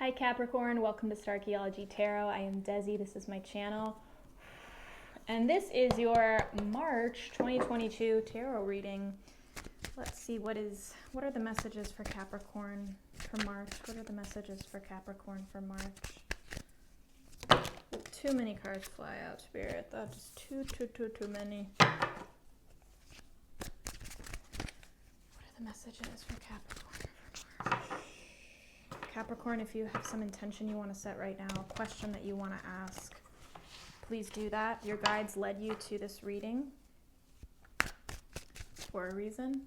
Hi Capricorn, welcome to Starchaeology Tarot. I am Desi, this is my channel. And this is your March 2022 tarot reading. Let's see, what are the messages for Capricorn for March? What are the messages for Capricorn for March? Too many cards fly out, Spirit. That's too many. What are the messages for Capricorn for March? Capricorn, if you have some intention you want to set right now, a question that you want to ask, please do that. Your guides led you to this reading for a reason.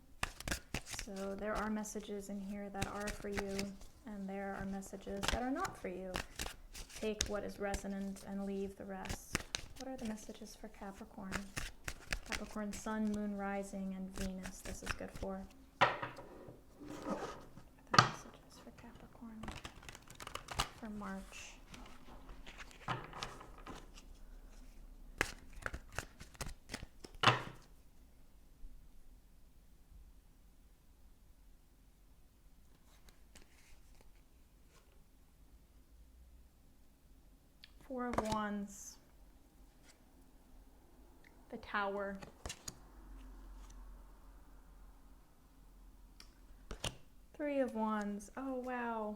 So there are messages in here that are for you, and there are messages that are not for you. Take what is resonant and leave the rest. What are the messages for Capricorn? Capricorn, Sun, Moon, Rising, and Venus. This is good for. For March. Four of Wands. The Tower. Three of Wands. Oh, wow.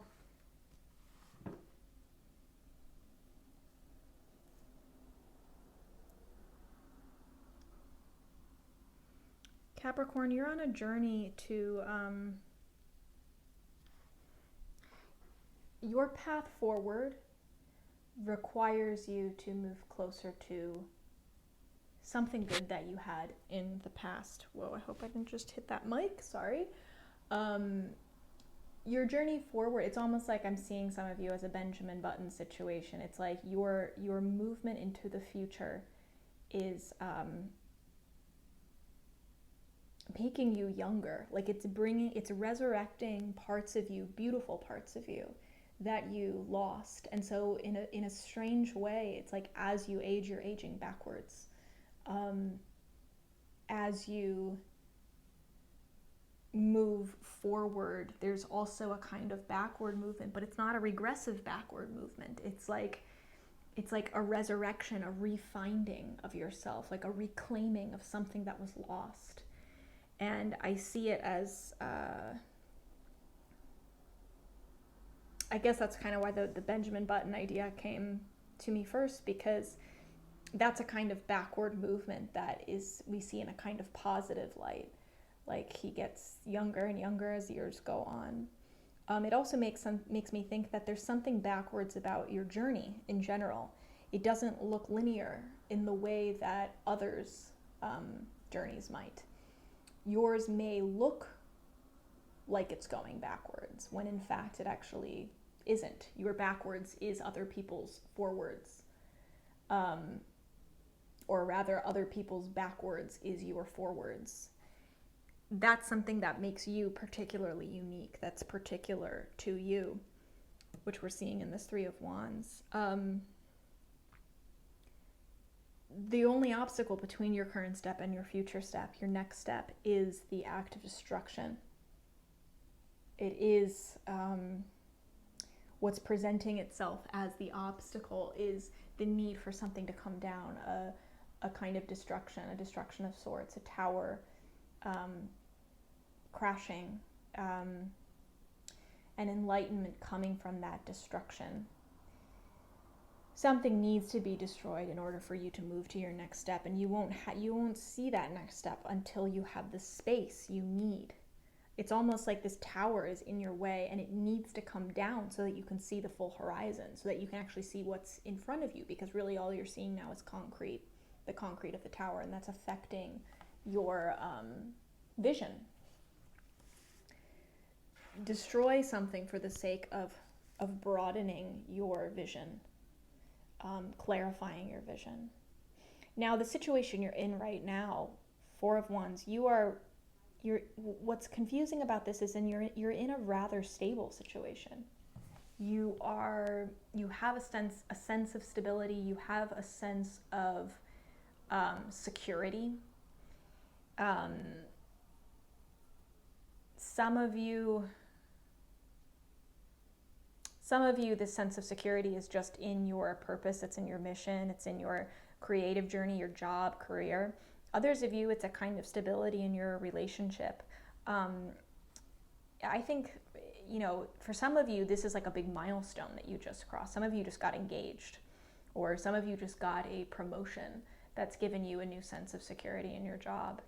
Capricorn, you're on a journey to your path forward requires you to move closer to something good that you had in the past. Whoa, I hope I didn't just hit that mic, sorry. Your journey forward, it's almost like I'm seeing some of you as a Benjamin Button situation. It's like your movement into the future is making you younger. Like it's resurrecting parts of you, beautiful parts of you that you lost. And so in a strange way, it's like as you age, you're aging backwards. As you move forward, there's also a kind of backward movement, but it's not a regressive backward movement. It's like a resurrection, a refinding of yourself, like a reclaiming of something that was lost. And I see it as, I guess that's kind of why the Benjamin Button idea came to me first, because that's a kind of backward movement that we see in a kind of positive light. Like he gets younger and younger as years go on. It also makes me think that there's something backwards about your journey in general. It doesn't look linear in the way that others' journeys might. Yours may look like it's going backwards, when in fact it actually isn't. Your backwards is other people's forwards. Or rather, other people's backwards is your forwards. That's something that makes you particularly unique, that's particular to you, which we're seeing in this Three of Wands. The only obstacle between your current step and your future step, your next step, is the act of destruction. It is what's presenting itself as the obstacle is the need for something to come down, a kind of destruction, a destruction of sorts, a tower crashing, an enlightenment coming from that destruction. Something needs to be destroyed in order for you to move to your next step, and you won't see that next step until you have the space you need. It's almost like this tower is in your way, and it needs to come down so that you can see the full horizon, so that you can actually see what's in front of you, because really all you're seeing now is concrete, the concrete of the tower, and that's affecting your vision. Destroy something for the sake of broadening your vision. Clarifying your vision. Now, the situation you're in right now, Four of Wands, what's confusing about this is you're in a rather stable situation. You have a sense of stability. You have a sense of security. Some of you Some of you, this sense of security is just in your purpose, it's in your mission, it's in your creative journey, your job, career. Others of you, it's a kind of stability in your relationship. I think, for some of you, this is like a big milestone that you just crossed. Some of you just got engaged, or some of you just got a promotion that's given you a new sense of security in your job.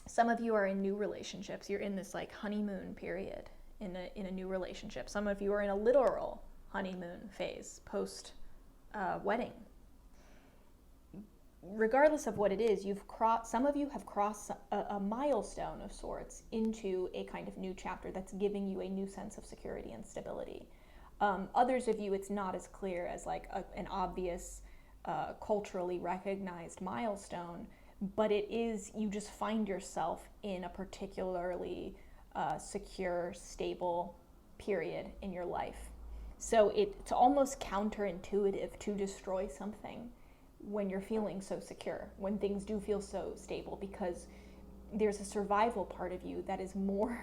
Some of you are in new relationships. You're in this like honeymoon period in a new relationship. Some of you are in a literal honeymoon phase post wedding. Regardless of what it is, some of you have crossed a milestone of sorts into a kind of new chapter that's giving you a new sense of security and stability. Others of you, it's not as clear as like an obvious culturally recognized milestone, but it is, you just find yourself in a particularly secure, stable period in your life. So it's almost counterintuitive to destroy something when you're feeling so secure, when things do feel so stable, because there's a survival part of you that is more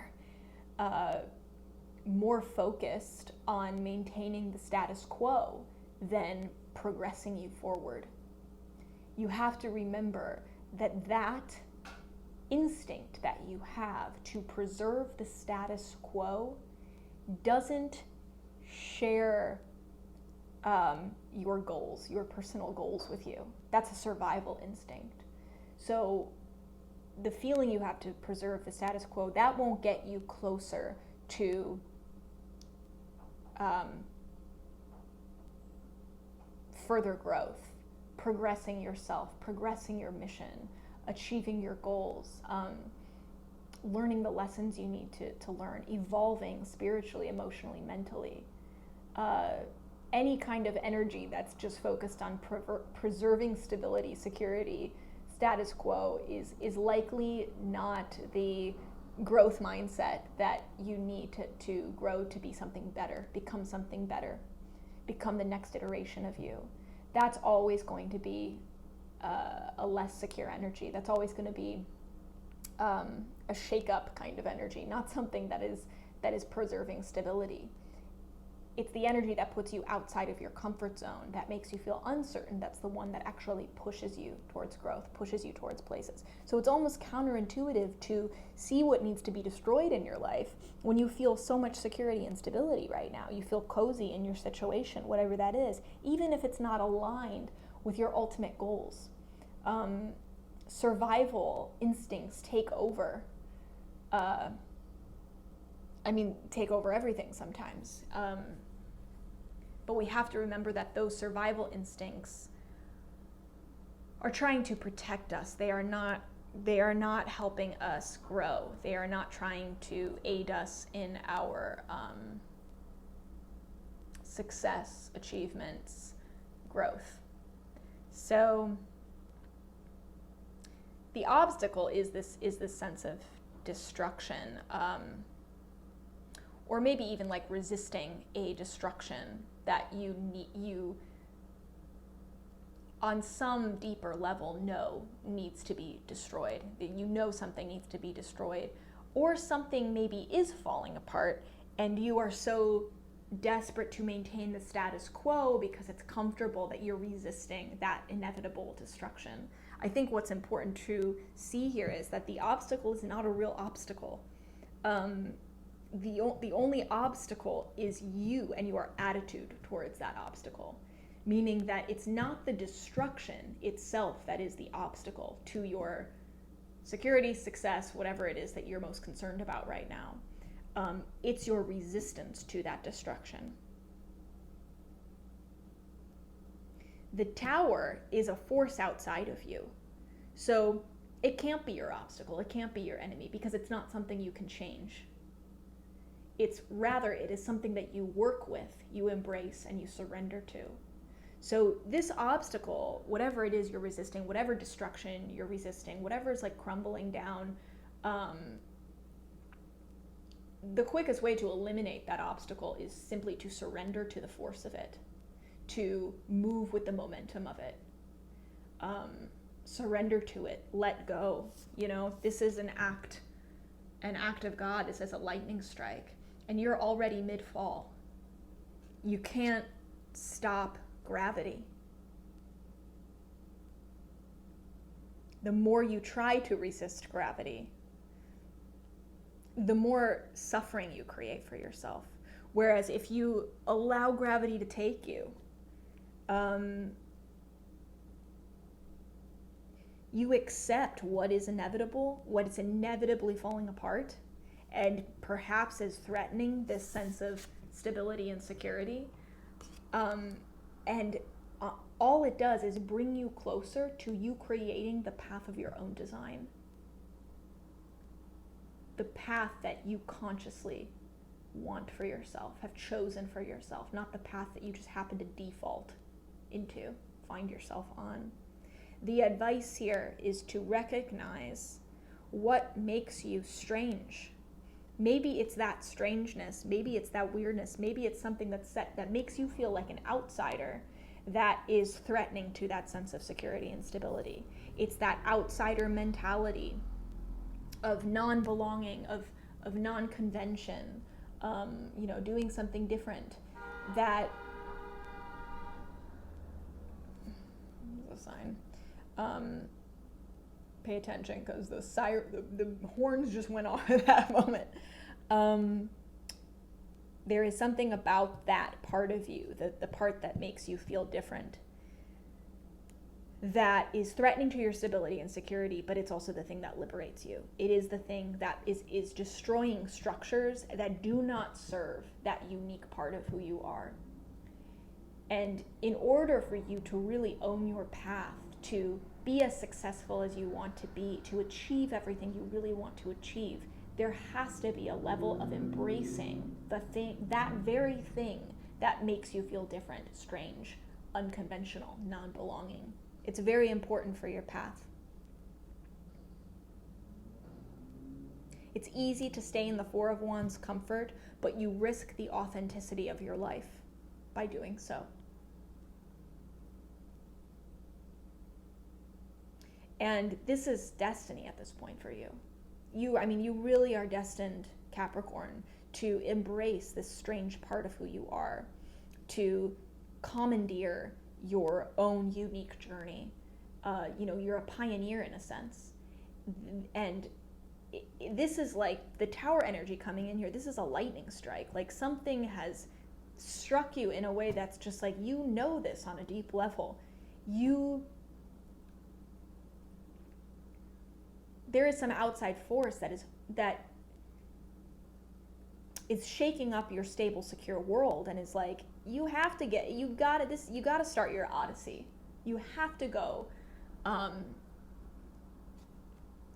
focused on maintaining the status quo than progressing you forward. You have to remember that instinct that you have to preserve the status quo doesn't share your goals, your personal goals with you. That's a survival instinct. So the feeling you have to preserve the status quo, that won't get you closer to further growth, progressing yourself, progressing your mission, achieving your goals, learning the lessons you need to learn, evolving spiritually, emotionally, mentally. Any kind of energy that's just focused on preserving stability, security, status quo is likely not the growth mindset that you need to grow to be something better, become something better, become the next iteration of you. That's always going to be a less secure energy. That's always going to be a shake-up kind of energy, not something that is preserving stability. It's the energy that puts you outside of your comfort zone, that makes you feel uncertain. That's the one that actually pushes you towards growth, pushes you towards places. So it's almost counterintuitive to see what needs to be destroyed in your life when you feel so much security and stability right now. You feel cozy in your situation, whatever that is, even if it's not aligned with your ultimate goals. Survival instincts take over. Take over everything sometimes. But we have to remember that those survival instincts are trying to protect us. They are not helping us grow. They are not trying to aid us in our success, achievements, growth. So the obstacle is this sense of destruction, or maybe even like resisting a destruction that you on some deeper level know needs to be destroyed. You know something needs to be destroyed, or something maybe is falling apart and you are so desperate to maintain the status quo because it's comfortable that you're resisting that inevitable destruction. I think what's important to see here is that the obstacle is not a real obstacle. The only obstacle is you and your attitude towards that obstacle, meaning that it's not the destruction itself that is the obstacle to your security, success, whatever it is that you're most concerned about right now. It's your resistance to that destruction. The tower is a force outside of you. So it can't be your obstacle, it can't be your enemy, because it's not something you can change. It is something that you work with, you embrace, and you surrender to. So this obstacle, whatever it is you're resisting, whatever destruction you're resisting, whatever is like crumbling down, the quickest way to eliminate that obstacle is simply to surrender to the force of it, to move with the momentum of it. Surrender to it, let go. This is an act of God. This is a lightning strike, and you're already mid-fall. You can't stop gravity. The more you try to resist gravity, the more suffering you create for yourself. Whereas if you allow gravity to take you, you accept what is inevitable, what is inevitably falling apart, and perhaps is threatening this sense of stability and security. And all it does is bring you closer to you creating the path of your own design. The path that you consciously want for yourself, have chosen for yourself, not the path that you just happen to default into, find yourself on. The advice here is to recognize what makes you strange. Maybe it's that strangeness, maybe it's that weirdness, maybe it's something that makes you feel like an outsider that is threatening to that sense of security and stability. It's that outsider mentality of non-belonging, of non-convention, doing something different. That a sign. Pay attention, because the horns just went off at that moment. There is something about that part of you, the part that makes you feel different, that is threatening to your stability and security, but it's also the thing that liberates you. It is the thing that is destroying structures that do not serve that unique part of who you are. And in order for you to really own your path, to be as successful as you want to be, to achieve everything you really want to achieve, there has to be a level of embracing that very thing that makes you feel different, strange, unconventional, non-belonging. It's very important for your path. It's easy to stay in the Four of Wands comfort, but you risk the authenticity of your life by doing so. And this is destiny at this point for you. You really are destined, Capricorn, to embrace this strange part of who you are, to commandeer your own unique journey. You're a pioneer in a sense. And this is like the Tower energy coming in here. This is a lightning strike. Like something has struck you in a way that's just like, this on a deep level. There is some outside force that is shaking up your stable, secure world, and is like, you gotta start your odyssey. You have to go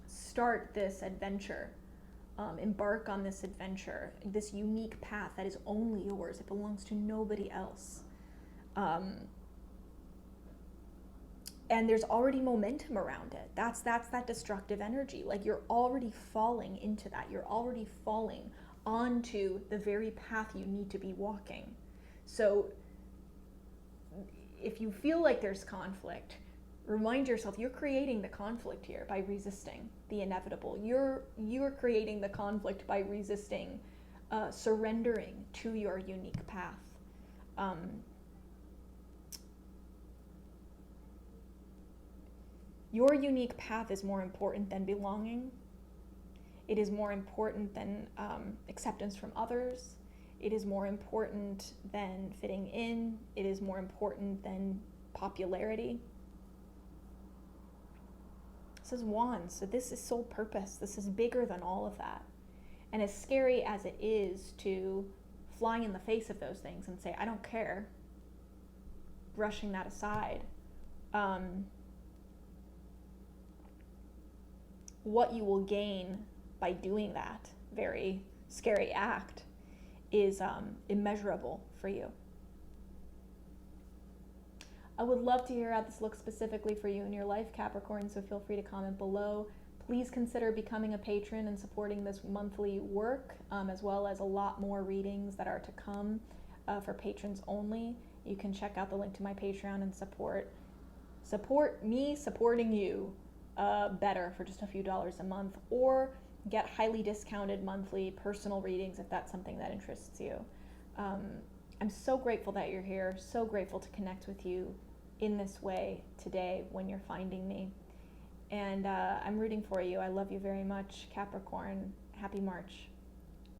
start this adventure, embark on this adventure, this unique path that is only yours. It belongs to nobody else. And there's already momentum around it. That's that destructive energy. Like, you're already falling into that. You're already falling onto the very path you need to be walking. So if you feel like there's conflict, remind yourself you're creating the conflict here by resisting the inevitable. You're creating the conflict by resisting surrendering to your unique path. Your unique path is more important than belonging. It is more important than acceptance from others. It is more important than fitting in. It is more important than popularity. This is Wands, so this is soul purpose. This is bigger than all of that. And as scary as it is to fly in the face of those things and say, I don't care, brushing that aside, what you will gain by doing that very scary act is immeasurable for you. I would love to hear how this looks specifically for you in your life, Capricorn, so feel free to comment below. Please consider becoming a patron and supporting this monthly work, as well as a lot more readings that are to come for patrons only. You can check out the link to my Patreon and support me supporting you better for just a few dollars a month, or get highly discounted monthly personal readings if that's something that interests you. I'm I'm so grateful that you're here, so grateful to connect with you in this way today when you're finding me. And I'm rooting for you. I love you very much, Capricorn. Happy March.